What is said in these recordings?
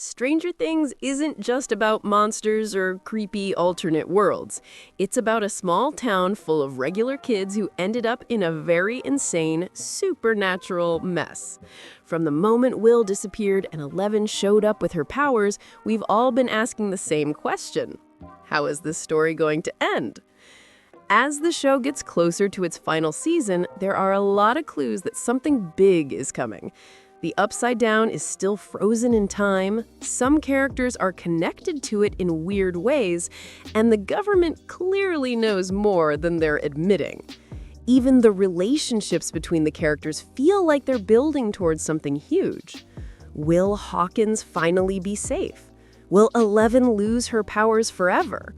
Stranger Things isn't just about monsters or creepy alternate worlds. It's about a small town full of regular kids who ended up in a very insane, supernatural mess. From the moment Will disappeared and Eleven showed up with her powers, we've all been asking the same question. How is this story going to end? As the show gets closer to its final season, there are a lot of clues that something big is coming. The Upside Down is still frozen in time, some characters are connected to it in weird ways, and the government clearly knows more than they're admitting. Even the relationships between the characters feel like they're building towards something huge. Will Hawkins finally be safe? Will Eleven lose her powers forever?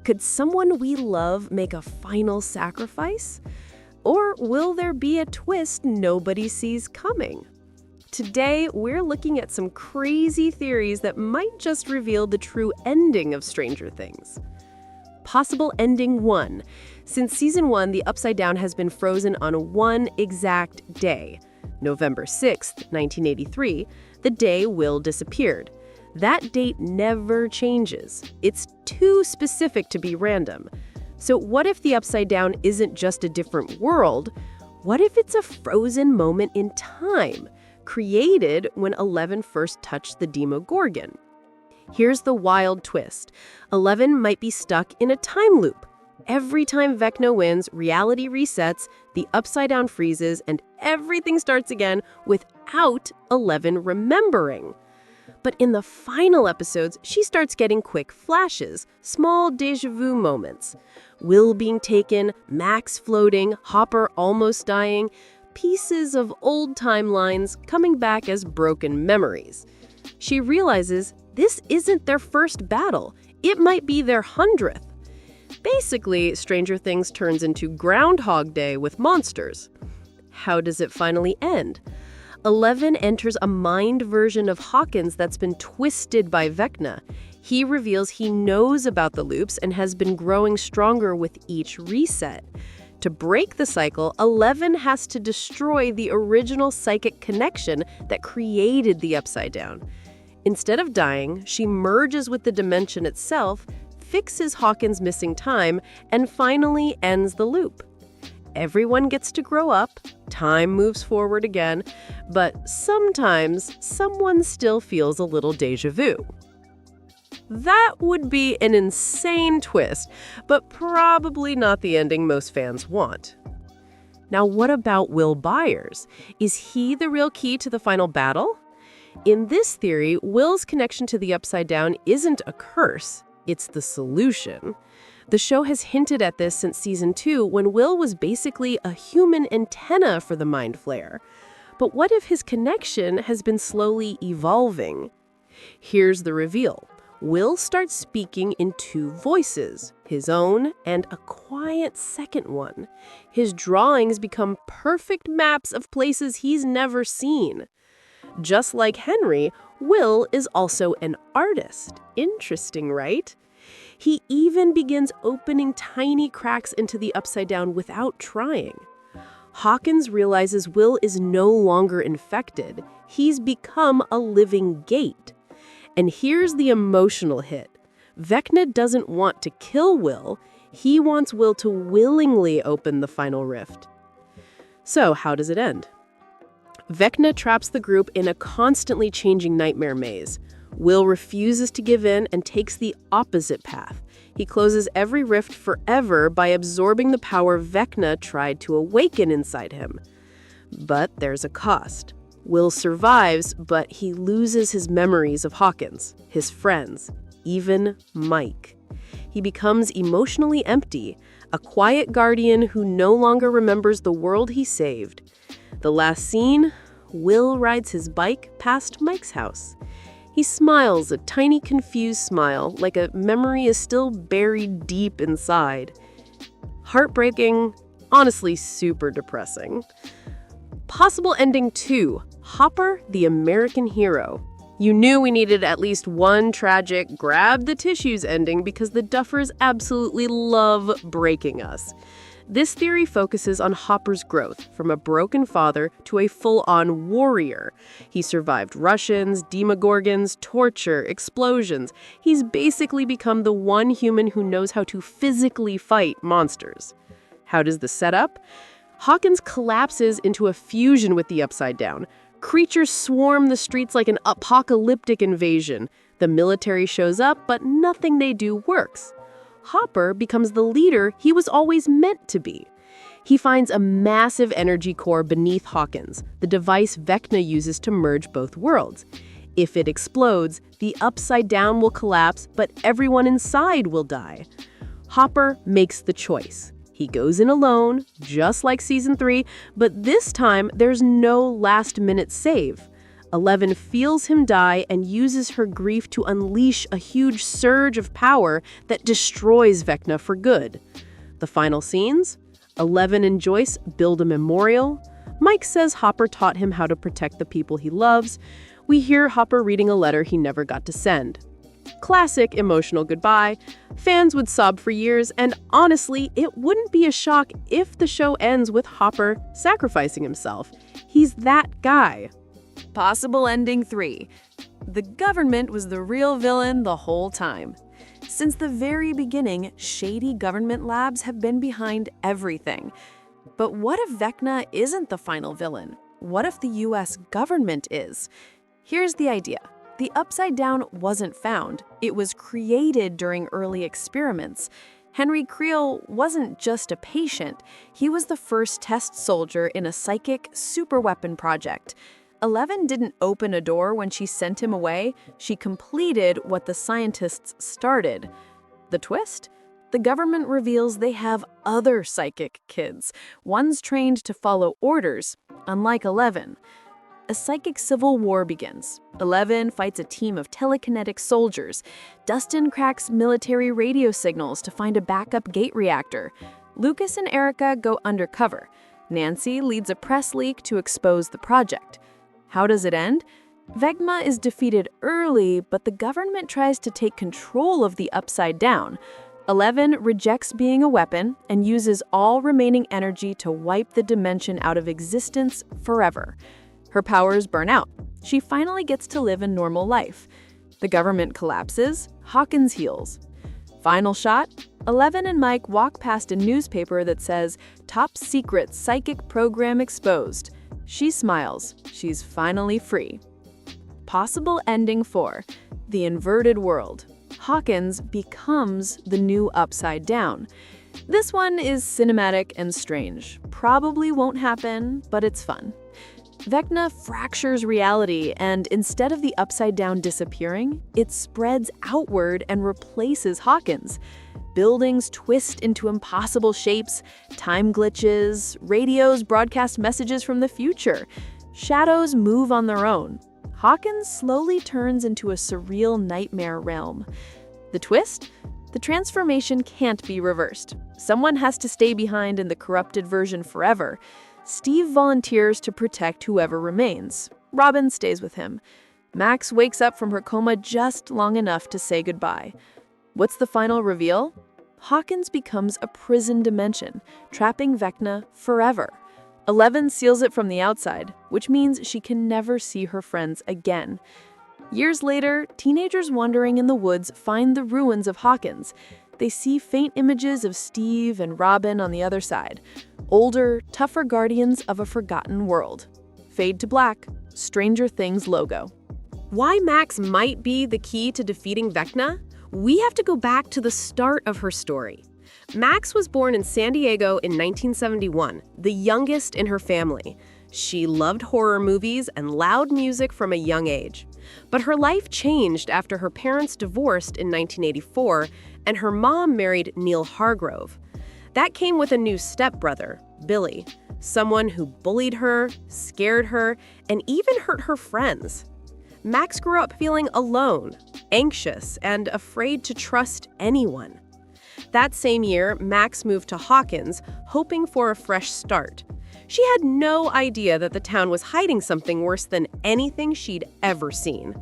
Could someone we love make a final sacrifice? Or will there be a twist nobody sees coming? Today, we're looking at some crazy theories that might just reveal the true ending of Stranger Things. Possible ending 1. Since season 1, the Upside Down has been frozen on one exact day, November 6th, 1983, the day Will disappeared. That date never changes. It's too specific to be random. So what if the Upside Down isn't just a different world? What if it's a frozen moment in time, created when Eleven first touched the Demogorgon? Here's the wild twist. Eleven might be stuck in a time loop. Every time Vecna wins, reality resets, the Upside Down freezes, and everything starts again without Eleven remembering. But in the final episodes, she starts getting quick flashes, small déjà vu moments. Will being taken, Max floating, Hopper almost dying, pieces of old timelines coming back as broken memories. She realizes this isn't their first battle. It might be their 100th. Basically, Stranger Things turns into Groundhog Day with monsters. How does it finally end? Eleven enters a mind version of Hawkins that's been twisted by Vecna. He reveals he knows about the loops and has been growing stronger with each reset. To break the cycle, Eleven has to destroy the original psychic connection that created the Upside Down. Instead of dying, she merges with the dimension itself, fixes Hawkins' missing time, and finally ends the loop. Everyone gets to grow up, time moves forward again, but sometimes someone still feels a little déjà vu. That would be an insane twist, but probably not the ending most fans want. Now, what about Will Byers? Is he the real key to the final battle? In this theory, Will's connection to the Upside Down isn't a curse, it's the solution. The show has hinted at this since season 2, when Will was basically a human antenna for the Mind Flayer. But what if his connection has been slowly evolving? Here's the reveal. Will starts speaking in two voices, his own and a quiet second one. His drawings become perfect maps of places he's never seen. Just like Henry, Will is also an artist. Interesting, right? He even begins opening tiny cracks into the Upside Down without trying. Hawkins realizes Will is no longer infected. He's become a living gate. And here's the emotional hit. Vecna doesn't want to kill Will. He wants Will to willingly open the final rift. So how does it end? Vecna traps the group in a constantly changing nightmare maze. Will refuses to give in and takes the opposite path. He closes every rift forever by absorbing the power Vecna tried to awaken inside him. But there's a cost. Will survives, but he loses his memories of Hawkins, his friends, even Mike. He becomes emotionally empty, a quiet guardian who no longer remembers the world he saved. The last scene, Will rides his bike past Mike's house. He smiles, a tiny confused smile, like a memory is still buried deep inside. Heartbreaking, honestly super depressing. Possible ending 2, Hopper, the American hero. You knew we needed at least one tragic grab the tissues ending because the Duffers absolutely love breaking us. This theory focuses on Hopper's growth from a broken father to a full-on warrior. He survived Russians, demogorgons, torture, explosions. He's basically become the one human who knows how to physically fight monsters. How does this set up? Hawkins collapses into a fusion with the Upside Down. Creatures swarm the streets like an apocalyptic invasion. The military shows up, but nothing they do works. Hopper becomes the leader he was always meant to be. He finds a massive energy core beneath Hawkins, the device Vecna uses to merge both worlds. If it explodes, the Upside Down will collapse, but everyone inside will die. Hopper makes the choice. He goes in alone, just like Season 3, but this time there's no last-minute save. 11 feels him die and uses her grief to unleash a huge surge of power that destroys Vecna for good. The final scenes? 11 and Joyce build a memorial. Mike says Hopper taught him how to protect the people he loves. We hear Hopper reading a letter he never got to send. Classic emotional goodbye. Fans would sob for years, and honestly, it wouldn't be a shock if the show ends with Hopper sacrificing himself. He's that guy. Possible ending 3. The government was the real villain the whole time. Since the very beginning, shady government labs have been behind everything. But what if Vecna isn't the final villain? What if the US government is? Here's the idea. The Upside Down wasn't found. It was created during early experiments. Henry Creel wasn't just a patient. He was the first test soldier in a psychic superweapon project. 11 didn't open a door when she sent him away. She completed what the scientists started. The twist? The government reveals they have other psychic kids. One's trained to follow orders, unlike 11. A psychic civil war begins. 11 fights a team of telekinetic soldiers. Dustin cracks military radio signals to find a backup gate reactor. Lucas and Erica go undercover. Nancy leads a press leak to expose the project. How does it end? Vecna is defeated early, but the government tries to take control of the Upside Down. 11 rejects being a weapon and uses all remaining energy to wipe the dimension out of existence forever. Her powers burn out. She finally gets to live a normal life. The government collapses. Hawkins heals. Final shot, 11 and Mike walk past a newspaper that says, "Top Secret Psychic Program Exposed." She smiles. She's finally free. Possible ending 4. The inverted world. Hawkins becomes the new Upside Down. This one is cinematic and strange. Probably won't happen, but it's fun. Vecna fractures reality, and instead of the Upside Down disappearing, it spreads outward and replaces Hawkins. Buildings twist into impossible shapes, time glitches, radios broadcast messages from the future. Shadows move on their own. Hawkins slowly turns into a surreal nightmare realm. The twist? The transformation can't be reversed. Someone has to stay behind in the corrupted version forever. Steve volunteers to protect whoever remains. Robin stays with him. Max wakes up from her coma just long enough to say goodbye. What's the final reveal? Hawkins becomes a prison dimension, trapping Vecna forever. 11 seals it from the outside, which means she can never see her friends again. Years later, teenagers wandering in the woods find the ruins of Hawkins. They see faint images of Steve and Robin on the other side, older, tougher guardians of a forgotten world. Fade to black, Stranger Things logo. Why Max might be the key to defeating Vecna? We have to go back to the start of her story. Max was born in San Diego in 1971, the youngest in her family. She loved horror movies and loud music from a young age. But her life changed after her parents divorced in 1984 and her mom married Neil Hargrove. That came with a new stepbrother, Billy, someone who bullied her, scared her, and even hurt her friends. Max grew up feeling alone, anxious, and afraid to trust anyone. That same year, Max moved to Hawkins, hoping for a fresh start. She had no idea that the town was hiding something worse than anything she'd ever seen.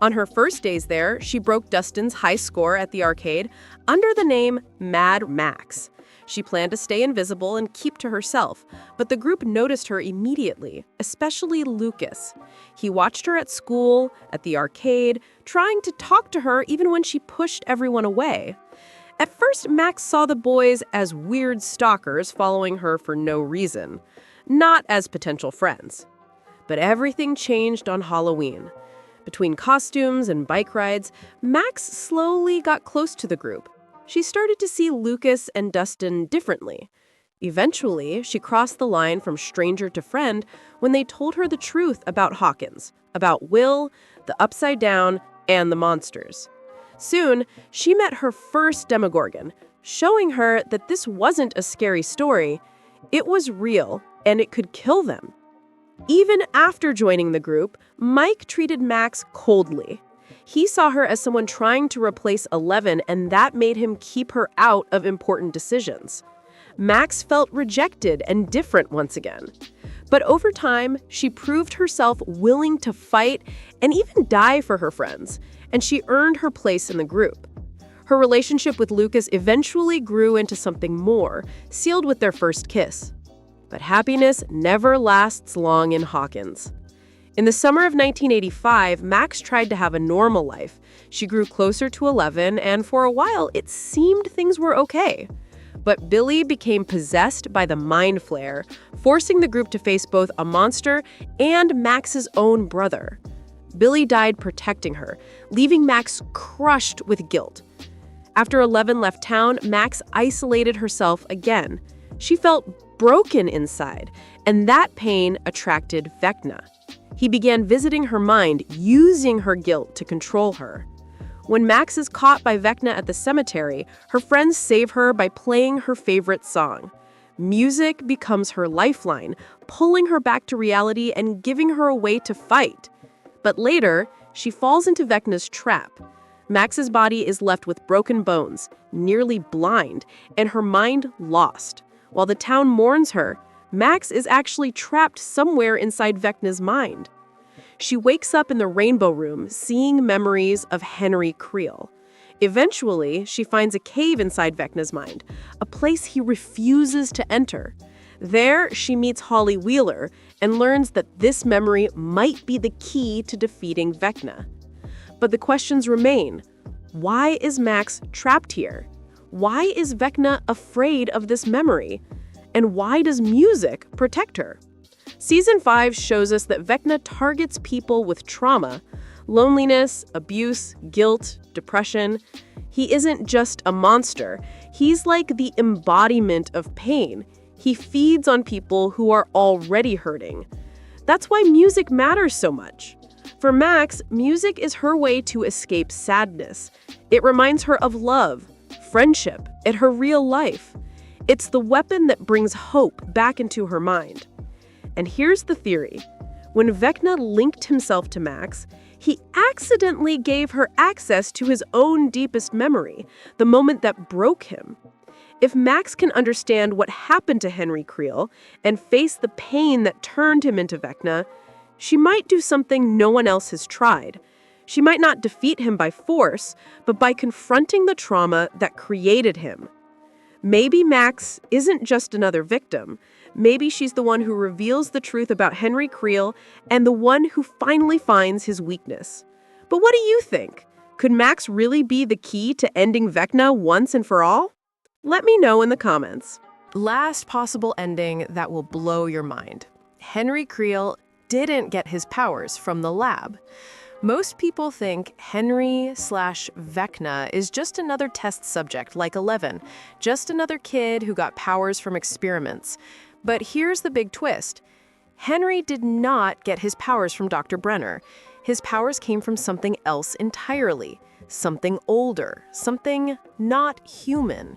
On her first days there, she broke Dustin's high score at the arcade under the name Mad Max. She planned to stay invisible and keep to herself, but the group noticed her immediately, especially Lucas. He watched her at school, at the arcade, trying to talk to her even when she pushed everyone away. At first, Max saw the boys as weird stalkers following her for no reason, not as potential friends. But everything changed on Halloween. Between costumes and bike rides, Max slowly got close to the group. She started to see Lucas and Dustin differently. Eventually, she crossed the line from stranger to friend when they told her the truth about Hawkins, about Will, the Upside Down, and the monsters. Soon, she met her first Demogorgon, showing her that this wasn't a scary story. It was real, and it could kill them. Even after joining the group, Mike treated Max coldly. He saw her as someone trying to replace Eleven, and that made him keep her out of important decisions. Max felt rejected and different once again. But over time, she proved herself willing to fight and even die for her friends, and she earned her place in the group. Her relationship with Lucas eventually grew into something more, sealed with their first kiss. But happiness never lasts long in Hawkins. In the summer of 1985, Max tried to have a normal life. She grew closer to 11, and for a while, it seemed things were okay. But Billy became possessed by the Mind Flayer, forcing the group to face both a monster and Max's own brother. Billy died protecting her, leaving Max crushed with guilt. After 11 left town, Max isolated herself again. She felt broken inside, and that pain attracted Vecna. He began visiting her mind, using her guilt to control her. When Max is caught by Vecna at the cemetery, her friends save her by playing her favorite song. Music becomes her lifeline, pulling her back to reality and giving her a way to fight. But later, she falls into Vecna's trap. Max's body is left with broken bones, nearly blind, and her mind lost. While the town mourns her, Max is actually trapped somewhere inside Vecna's mind. She wakes up in the Rainbow Room, seeing memories of Henry Creel. Eventually, she finds a cave inside Vecna's mind, a place he refuses to enter. There, she meets Holly Wheeler and learns that this memory might be the key to defeating Vecna. But the questions remain. Why is Max trapped here? Why is Vecna afraid of this memory? And why does music protect her? Season 5 shows us that Vecna targets people with trauma, loneliness, abuse, guilt, depression. He isn't just a monster. He's like the embodiment of pain. He feeds on people who are already hurting. That's why music matters so much. For Max, music is her way to escape sadness. It reminds her of love, friendship, and her real life. It's the weapon that brings hope back into her mind. And here's the theory. When Vecna linked himself to Max, he accidentally gave her access to his own deepest memory, the moment that broke him. If Max can understand what happened to Henry Creel and face the pain that turned him into Vecna, she might do something no one else has tried. She might not defeat him by force, but by confronting the trauma that created him. Maybe Max isn't just another victim. Maybe she's the one who reveals the truth about Henry Creel and the one who finally finds his weakness. But what do you think? Could Max really be the key to ending Vecna once and for all? Let me know in the comments. Last possible ending that will blow your mind. Henry Creel didn't get his powers from the lab. Most people think Henry/Vecna is just another test subject like 11, just another kid who got powers from experiments. But here's the big twist. Henry did not get his powers from Dr. Brenner. His powers came from something else entirely, something older, something not human.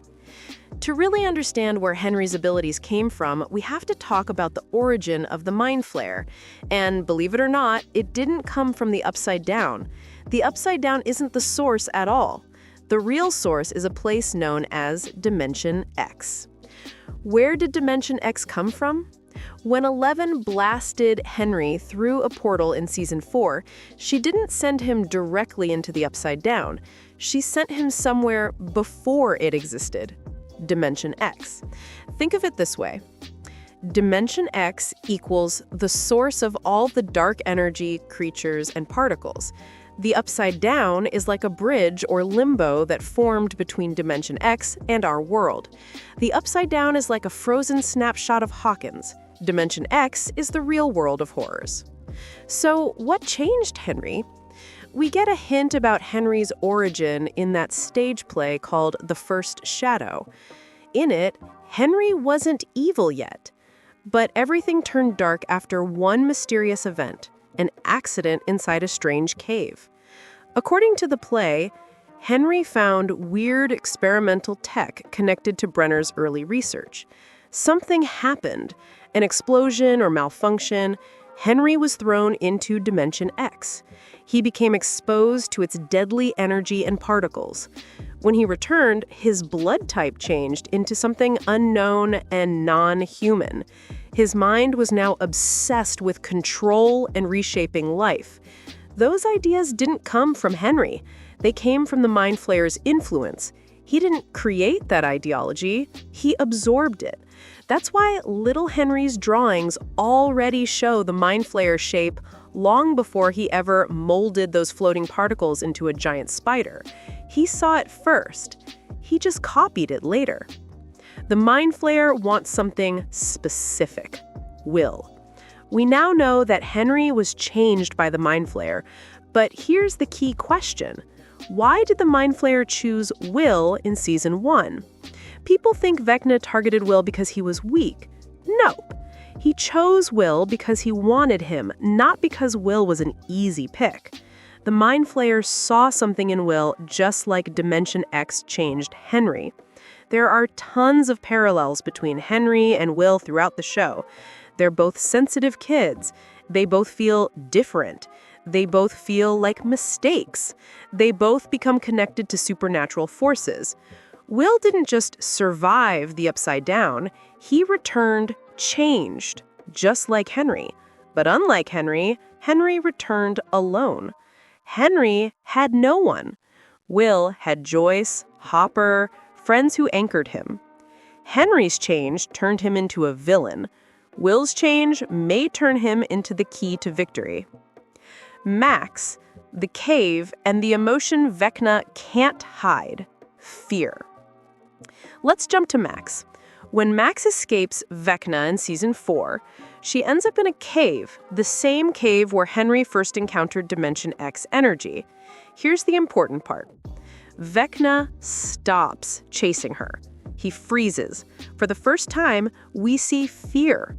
To really understand where Henry's abilities came from, we have to talk about the origin of the Mind Flayer. And believe it or not, it didn't come from the Upside Down. The Upside Down isn't the source at all. The real source is a place known as Dimension X. Where did Dimension X come from? When 11 blasted Henry through a portal in Season 4, she didn't send him directly into the Upside Down. She sent him somewhere before it existed. Dimension X. Think of it this way. Dimension X equals the source of all the dark energy, creatures, and particles. The upside down is like a bridge or limbo that formed between Dimension X and our world. The upside down is like a frozen snapshot of Hawkins. Dimension X is the real world of horrors. So, what changed Henry? We get a hint about Henry's origin in that stage play called The First Shadow. In it, Henry wasn't evil yet. But everything turned dark after one mysterious event, an accident inside a strange cave. According to the play, Henry found weird experimental tech connected to Brenner's early research. Something happened, an explosion or malfunction. Henry was thrown into Dimension X. He became exposed to its deadly energy and particles. When he returned, his blood type changed into something unknown and non-human. His mind was now obsessed with control and reshaping life. Those ideas didn't come from Henry. They came from the Mind Flayer's influence. He didn't create that ideology, he absorbed it. That's why little Henry's drawings already show the Mind Flayer shape long before he ever molded those floating particles into a giant spider. He saw it first. He just copied it later. The Mind Flayer wants something specific: will. We now know that Henry was changed by the Mind Flayer, but here's the key question. Why did the Mind Flayer choose Will in Season 1? People think Vecna targeted Will because he was weak. Nope. He chose Will because he wanted him, not because Will was an easy pick. The Mind Flayer saw something in Will just like Dimension X changed Henry. There are tons of parallels between Henry and Will throughout the show. They're both sensitive kids. They both feel different. They both feel like mistakes. They both become connected to supernatural forces. Will didn't just survive the upside down. He returned changed, just like Henry. But unlike Henry, Henry returned alone. Henry had no one. Will had Joyce, Hopper, friends who anchored him. Henry's change turned him into a villain. Will's change may turn him into the key to victory. Max, the cave, and the emotion Vecna can't hide: fear. Let's jump to Max. When Max escapes Vecna in Season 4, she ends up in a cave, the same cave where Henry first encountered Dimension X energy. Here's the important part. Vecna stops chasing her. He freezes. For the first time, we see fear.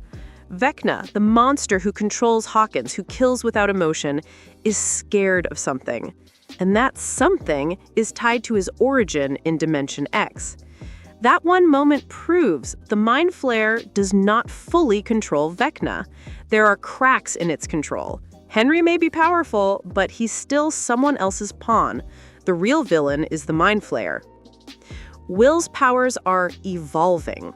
Vecna, the monster who controls Hawkins, who kills without emotion, is scared of something. And that something is tied to his origin in Dimension X. That one moment proves the Mind Flayer does not fully control Vecna. There are cracks in its control. Henry may be powerful, but he's still someone else's pawn. The real villain is the Mind Flayer. Will's powers are evolving.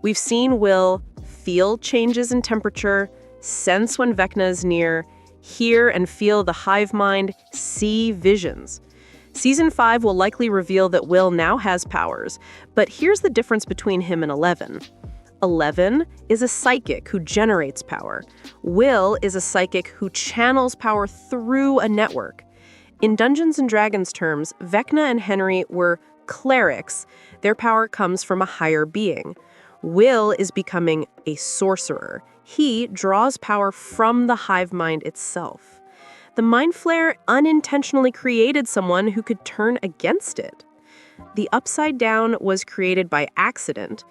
We've seen Will feel changes in temperature, sense when Vecna is near, hear and feel the hive mind, see visions. Season 5 will likely reveal that Will now has powers, but here's the difference between him and 11. 11 is a psychic who generates power. Will is a psychic who channels power through a network. In Dungeons & Dragons terms, Vecna and Henry were clerics. Their power comes from a higher being. Will is becoming a sorcerer. He draws power from the hive mind itself. The Mind Flayer unintentionally created someone who could turn against it. The Upside Down was created by accident.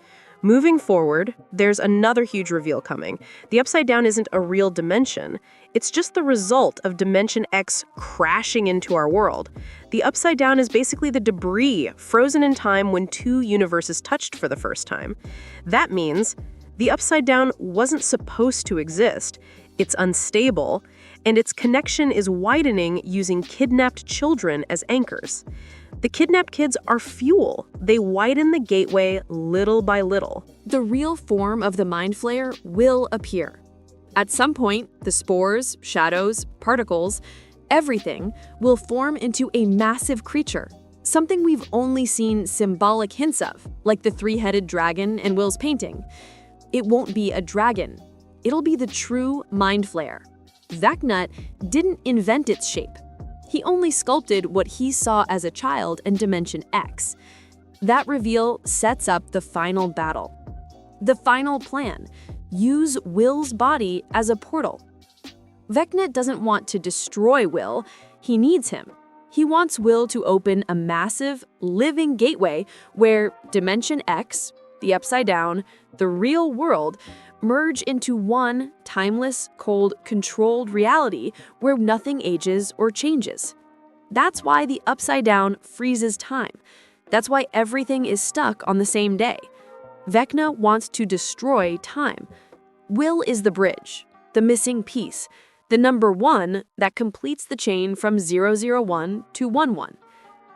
Moving forward, there's another huge reveal coming. The Upside Down isn't a real dimension. It's just the result of Dimension X crashing into our world. The Upside Down is basically the debris frozen in time when two universes touched for the first time. That means the Upside Down wasn't supposed to exist. It's unstable, and its connection is widening using kidnapped children as anchors. The kidnapped kids are fuel. They widen the gateway little by little. The real form of the Mind Flayer will appear. At some point, the spores, shadows, particles, everything will form into a massive creature. something we've only seen symbolic hints of, like the three-headed dragon in Will's painting. It won't be a dragon. It'll be the true Mind Flayer. Vecna didn't invent its shape. He only sculpted what he saw as a child in Dimension X. That reveal sets up the final battle. The final plan: use Will's body as a portal. Vecna doesn't want to destroy Will, he needs him. He wants Will to open a massive, living gateway where Dimension X, the Upside Down, the real world, merge into one timeless, cold, controlled reality where nothing ages or changes. That's why the Upside Down freezes time. That's why everything is stuck on the same day. Vecna wants to destroy time. Will is the bridge, the missing piece, the number 1 that completes the chain from 001 to 11.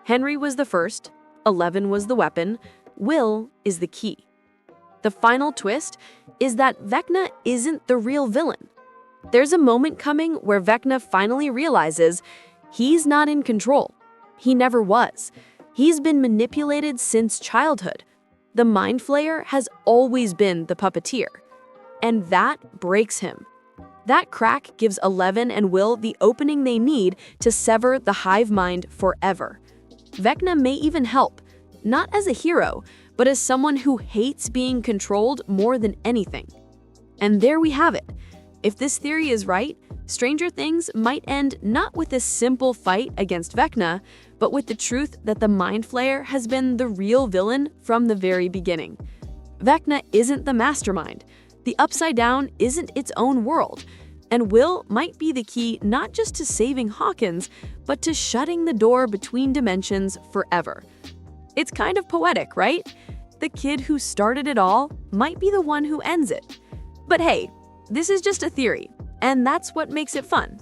Henry was the first, 11 was the weapon, Will is the key. The final twist is that Vecna isn't the real villain. There's a moment coming where Vecna finally realizes he's not in control. He never was. He's been manipulated since childhood. The Mind Flayer has always been the puppeteer. And that breaks him. That crack gives 11 and Will the opening they need to sever the hive mind forever. Vecna may even help, not as a hero, but as someone who hates being controlled more than anything. And there we have it. If this theory is right, Stranger Things might end not with a simple fight against Vecna, but with the truth that the Mind Flayer has been the real villain from the very beginning. Vecna isn't the mastermind. The Upside Down isn't its own world, and Will might be the key not just to saving Hawkins, but to shutting the door between dimensions forever. It's kind of poetic, right? The kid who started it all might be the one who ends it. But hey, this is just a theory, and that's what makes it fun.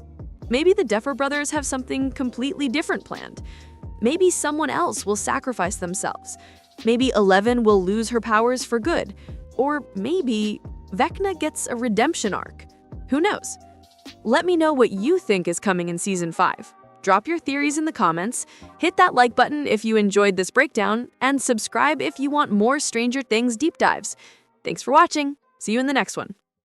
Maybe the Duffer Brothers have something completely different planned. Maybe someone else will sacrifice themselves. Maybe 11 will lose her powers for good. Or maybe Vecna gets a redemption arc. Who knows? Let me know what you think is coming in Season 5. Drop your theories in the comments, hit that like button if you enjoyed this breakdown, and subscribe if you want more Stranger Things deep dives. Thanks for watching. See you in the next one.